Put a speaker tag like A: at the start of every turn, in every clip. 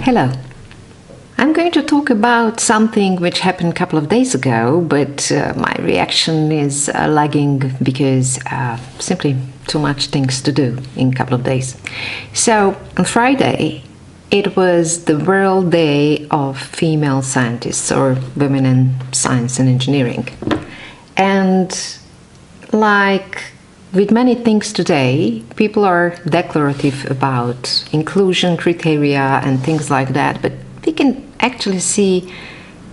A: Hello. I'm going to talk about something which happened a couple of days ago, but my reaction is lagging because simply too much things to do in a couple of days. So on Friday, it was the World Day of Female Scientists, or Women in Science and Engineering. And like with many things today, people are declarative about inclusion criteria and things like that, but we can actually see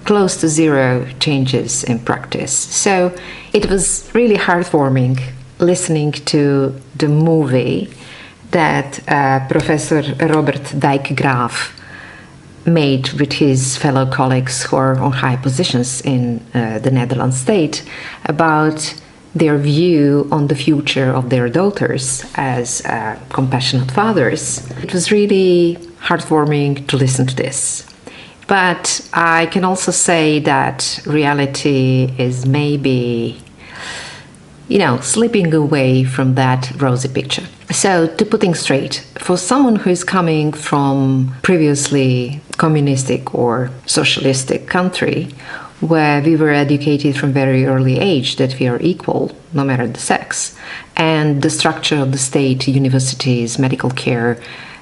A: close to zero changes in practice. So it was really heartwarming listening to the movie that Professor Robert Dijkgraaf made with his fellow colleagues who are on high positions in the Netherlands state about their view on the future of their daughters as compassionate fathers. It was really heartwarming to listen to this. But I can also say that reality is maybe, slipping away from that rosy picture. So, to put things straight, for someone who is coming from previously communistic or socialistic country, where we were educated from very early age that we are equal, no matter the sex, and the structure of the state, universities, medical care,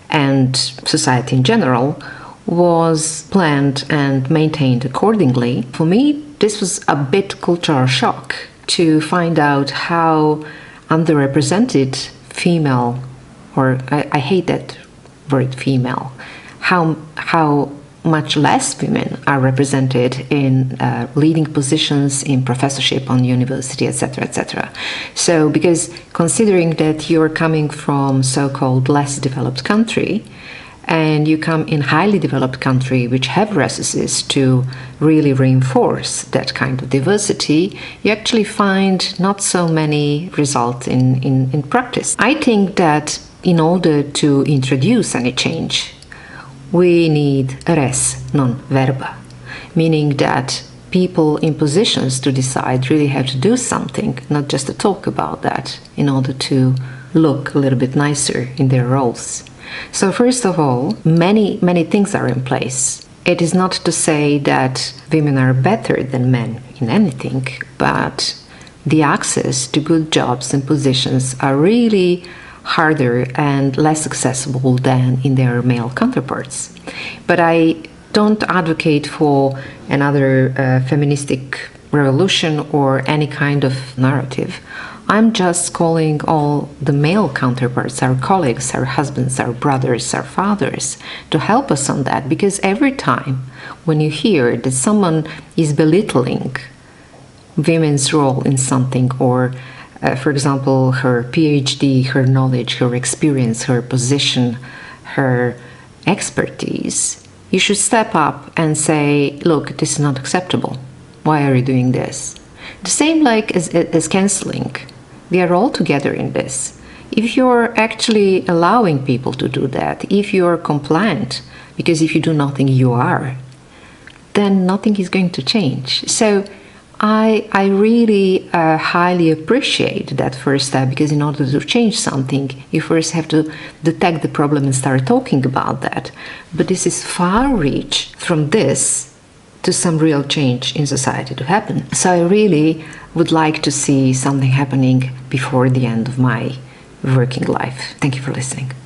A: and society in general was planned and maintained accordingly. For me, this was a bit cultural shock to find out how underrepresented female, or I hate that word female, how much less women are represented in leading positions in professorship on university, etc., etc. So, because considering that you're coming from so-called less developed country, and you come in highly developed country which have resources to really reinforce that kind of diversity, you actually find not so many results in practice. I think that in order to introduce any change, we need res non verba, meaning that people in positions to decide really have to do something, not just to talk about that, in order to look a little bit nicer in their roles. So first of all, many things are in place. It is not to say that women are better than men in anything, but the access to good jobs and positions are really harder and less accessible than in their male counterparts. But I don't advocate for another feministic revolution or any kind of narrative. I'm just calling all the male counterparts, our colleagues, our husbands, our brothers, our fathers, to help us on that, because every time when you hear that someone is belittling women's role in something, or for example, her PhD, her knowledge, her experience, her position, her expertise, you should step up and say, look, this is not acceptable. Why are you doing this? The same like as cancelling. We are all together in this. If you're actually allowing people to do that, if you're compliant, because if you do nothing, you are, then nothing is going to change. So I really highly appreciate that first step, because in order to change something, you first have to detect the problem and start talking about that. But this is far reach from this to some real change in society to happen. So I really would like to see something happening before the end of my working life. Thank you for listening.